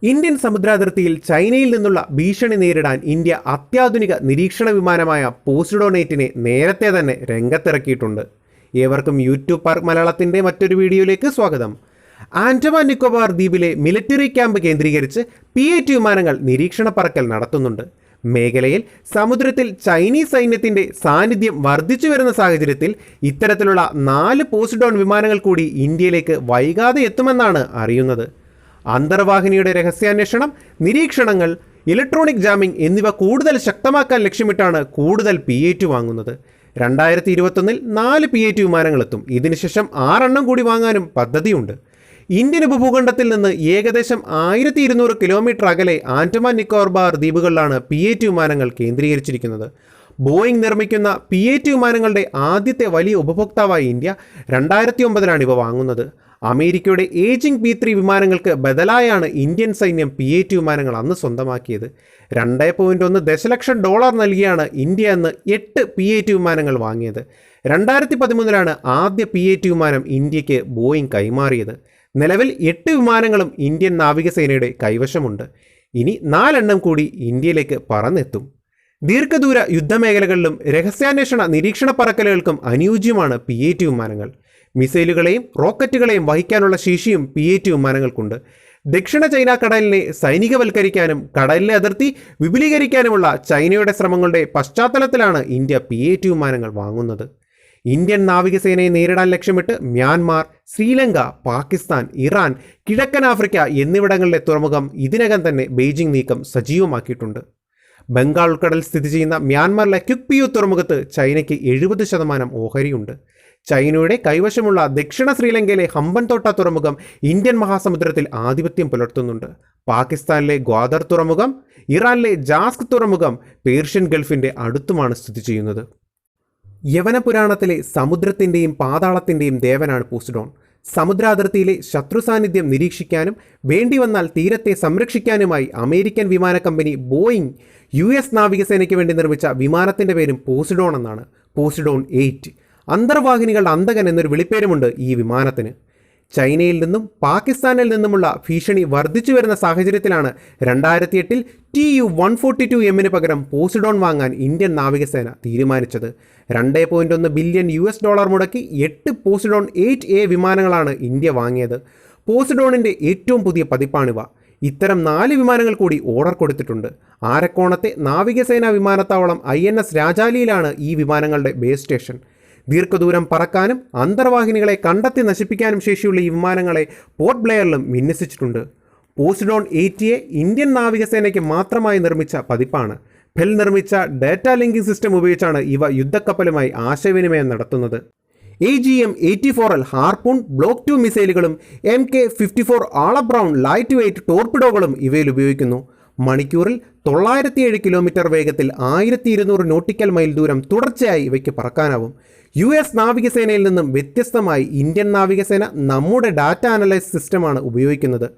Indian സമുദ്രാതിർത്തിയിൽ ചൈനയിൽ നിന്നുള്ള ഭീഷണി നേരിടാൻ ഇന്ത്യ അത്യാധുനിക നിരീക്ഷണ വിമാനമായ പോസിഡോൺ 8 നേരത്തെ തന്നെ രംഗത്തിറക്കിയിട്ടുണ്ട്. ഏവർക്കും യൂട്യൂബ് പാർക്ക് മലയാളത്തിൻ്റെ മറ്റൊരു വീഡിയോയിലേക്ക് സ്വാഗതം. ആൻഡമാൻ നിക്കോബാർ ദ്വീപിലെ മിലിറ്ററി ക്യാമ്പ് കേന്ദ്രീകരിച്ച് P-8 വിമാനങ്ങൾ നിരീക്ഷണ പറക്കൽ നടത്തുന്നുണ്ട്. മേഖലയിൽ സമുദ്രത്തിൽ ചൈനീസ് സൈന്യത്തിൻ്റെ സാന്നിധ്യം വർദ്ധിച്ചു വരുന്ന സാഹചര്യത്തിൽ ഇത്തരത്തിലുള്ള 4 പോസിഡോൺ വിമാനങ്ങൾ കൂടി ഇന്ത്യയിലേക്ക് വൈകാതെ എത്തുമെന്നാണ് അറിയുന്നത്. അന്തർവാഹിനിയുടെ രഹസ്യാന്വേഷണം, നിരീക്ഷണങ്ങൾ, ഇലക്ട്രോണിക് ജാമിംഗ് എന്നിവ കൂടുതൽ ശക്തമാക്കാൻ ലക്ഷ്യമിട്ടാണ് കൂടുതൽ P-8 വാങ്ങുന്നത്. 2021 4 P-8 വിമാനങ്ങളെത്തും. ഇതിനുശേഷം 6 എണ്ണം കൂടി വാങ്ങാനും പദ്ധതിയുണ്ട്. ഇന്ത്യൻ ഉപഭൂഖണ്ഡത്തിൽ നിന്ന് ഏകദേശം 1200 കിലോമീറ്റർ അകലെ ആൻഡമാൻ നിക്കോബാർ ദ്വീപുകളിലാണ് P-8 വിമാനങ്ങൾ കേന്ദ്രീകരിച്ചിരിക്കുന്നത്. ബോയിങ് നിർമ്മിക്കുന്ന P-8 വിമാനങ്ങളുടെ ആദ്യത്തെ വലിയ ഉപഭോക്താവായി ഇന്ത്യ 2009 ഇവ വാങ്ങുന്നത്. അമേരിക്കയുടെ ഏജിംഗ് P-3 വിമാനങ്ങൾക്ക് ബദലായാണ് ഇന്ത്യൻ സൈന്യം P-8 വിമാനങ്ങൾ അന്ന് സ്വന്തമാക്കിയത്. $2.1 ദശലക്ഷം നൽകിയാണ് ഇന്ത്യ അന്ന് 8 P-8 വിമാനങ്ങൾ വാങ്ങിയത്. 2013 ആദ്യ P-8 വിമാനം ഇന്ത്യക്ക് ബോയിങ് കൈമാറിയത്. നിലവിൽ 8 വിമാനങ്ങളും ഇന്ത്യൻ നാവികസേനയുടെ കൈവശമുണ്ട്. ഇനി 4 എണ്ണം കൂടി ഇന്ത്യയിലേക്ക് പറന്നെത്തും. ദീർഘദൂര യുദ്ധമേഖലകളിലും രഹസ്യാന്വേഷണ നിരീക്ഷണ പറക്കലുകൾക്കും അനുയോജ്യമാണ് P-8 വിമാനങ്ങൾ. മിസൈലുകളെയും റോക്കറ്റുകളെയും വഹിക്കാനുള്ള ശേഷിയും P-8 വിമാനങ്ങൾക്കുണ്ട്. ദക്ഷിണ ചൈന കടലിനെ സൈനികവൽക്കരിക്കാനും കടലിലെ അതിർത്തി വിപുലീകരിക്കാനുമുള്ള ചൈനയുടെ ശ്രമങ്ങളുടെ പശ്ചാത്തലത്തിലാണ് ഇന്ത്യ P-8 വിമാനങ്ങൾ വാങ്ങുന്നത്. ഇന്ത്യൻ നാവികസേനയെ നേരിടാൻ ലക്ഷ്യമിട്ട് മ്യാൻമാർ, ശ്രീലങ്ക, പാകിസ്ഥാൻ, ഇറാൻ, കിഴക്കൻ ആഫ്രിക്ക എന്നിവിടങ്ങളിലെ തുറമുഖം ഇതിനകം തന്നെ ബെയ്ജിംഗ് നീക്കം സജീവമാക്കിയിട്ടുണ്ട്. ബംഗാൾ ഉൾക്കടൽ സ്ഥിതി ചെയ്യുന്ന മ്യാൻമാറിലെ ക്യുക്പിയു തുറമുഖത്ത് ചൈനയ്ക്ക് 70% ഓഹരിയുണ്ട്. ചൈനയുടെ കൈവശമുള്ള ദക്ഷിണ ശ്രീലങ്കയിലെ ഹമ്പൻതോട്ട തുറമുഖം ഇന്ത്യൻ മഹാസമുദ്രത്തിൽ ആധിപത്യം പുലർത്തുന്നുണ്ട്. പാകിസ്ഥാനിലെ ഗ്വാദർ തുറമുഖം, ഇറാനിലെ ജാസ്ക് തുറമുഖം പേർഷ്യൻ ഗൾഫിൻ്റെ അടുത്തുമാണ് സ്ഥിതി ചെയ്യുന്നത്. യവന പുരാണത്തിലെ സമുദ്രത്തിൻ്റെയും പാതാളത്തിൻ്റെയും ദേവനാണ് പോസിഡോൺ. സമുദ്രാതിർത്തിയിലെ ശത്രു സാന്നിധ്യം നിരീക്ഷിക്കാനും വേണ്ടിവന്നാൽ തീരത്തെ സംരക്ഷിക്കാനുമായി അമേരിക്കൻ വിമാന കമ്പനി ബോയിങ് US നാവികസേനയ്ക്ക് വേണ്ടി നിർമ്മിച്ച വിമാനത്തിൻ്റെ പേരും പോസിഡോൺ എന്നാണ്. പോസിഡോൺ 8 അന്തർവാഹിനികളുടെ അന്തകൻ എന്നൊരു വിളിപ്പേരുമുണ്ട് ഈ വിമാനത്തിന്. ചൈനയിൽ നിന്നും പാകിസ്ഥാനിൽ നിന്നുമുള്ള ഭീഷണി വർദ്ധിച്ചു വരുന്ന സാഹചര്യത്തിലാണ് 2008 Tu-142M പകരം പോസിഡോൺ വാങ്ങാൻ ഇന്ത്യൻ നാവികസേന തീരുമാനിച്ചത്. $2.1 ബില്യൺ മുടക്കി 8 പോസിഡോൺ 8A വിമാനങ്ങളാണ് ഇന്ത്യ വാങ്ങിയത്. പോസിഡോണിൻ്റെ ഏറ്റവും പുതിയ പതിപ്പാണിവ. ഇത്തരം 4 വിമാനങ്ങൾ കൂടി ഓർഡർ കൊടുത്തിട്ടുണ്ട്. ആരക്കോണത്തെ നാവികസേനാ വിമാനത്താവളം INS രാജാലിയിലാണ് ഈ വിമാനങ്ങളുടെ ബേസ് സ്റ്റേഷൻ. ദീർഘദൂരം പറക്കാനും അന്തർവാഹിനികളെ കണ്ടെത്തി നശിപ്പിക്കാനും ശേഷിയുള്ള ഈ വിമാനങ്ങളെ പോർട്ട് ബ്ലെയറിലും വിന്യസിച്ചിട്ടുണ്ട്. പോസിഡോൺ 8A ഇന്ത്യൻ നാവികസേനയ്ക്ക് മാത്രമായി നിർമ്മിച്ച പതിപ്പാണ്. ഫെൽ നിർമ്മിച്ച ഡാറ്റ ലിങ്കിംഗ് സിസ്റ്റം ഉപയോഗിച്ചാണ് ഇവ യുദ്ധക്കപ്പലുമായി ആശയവിനിമയം നടത്തുന്നത്. AGM-84L ഹാർപൂൺ ബ്ലോക്ക് 2 മിസൈലുകളും MK-54 ആളബ്രൗൺ ലൈറ്റ് വെയ്റ്റ് ടോർപിഡോകളും ഇവയിൽ ഉപയോഗിക്കുന്നു. മണിക്കൂറിൽ 907 കിലോമീറ്റർ വേഗത്തിൽ 1200 നോട്ടിക്കൽ മൈൽ ദൂരം തുടർച്ചയായി ഇവയ്ക്ക് പറക്കാനാവും. US നാവികസേനയിൽ നിന്നും വ്യത്യസ്തമായി ഇന്ത്യൻ നാവികസേന നമ്മുടെ ഡാറ്റ അനലൈസ് സിസ്റ്റമാണ് ഉപയോഗിക്കുന്നത്.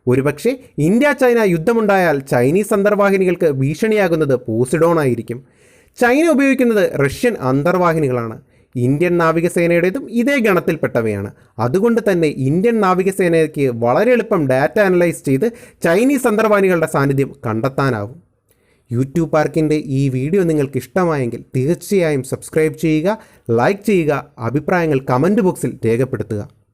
ഒരുപക്ഷെ ഇന്ത്യ ചൈന യുദ്ധമുണ്ടായാൽ ചൈനീസ് അന്തർവാഹിനികൾക്ക് ഭീഷണിയാകുന്നത് പോസിഡോൺ ആയിരിക്കും. ചൈന ഉപയോഗിക്കുന്നത് റഷ്യൻ അന്തർവാഹിനികളാണ്. ഇന്ത്യൻ നാവികസേനയുടേതും ഇതേ ഗണത്തിൽപ്പെട്ടവയാണ്. അതുകൊണ്ട് തന്നെ ഇന്ത്യൻ നാവികസേനയ്ക്ക് വളരെ എളുപ്പം ഡാറ്റ അനലൈസ് ചെയ്ത് ചൈനീസ് അന്തർവാഹിനികളുടെ സാന്നിധ്യം കണ്ടെത്താനാവും. യൂട്യൂബ് പാർക്കിൻ്റെ ഈ വീഡിയോ നിങ്ങൾക്ക് ഇഷ്ടമായെങ്കിൽ തീർച്ചയായും സബ്സ്ക്രൈബ് ചെയ്യുക, ലൈക്ക് ചെയ്യുക, അഭിപ്രായങ്ങൾ കമൻറ്റ് ബോക്സിൽ രേഖപ്പെടുത്തുക.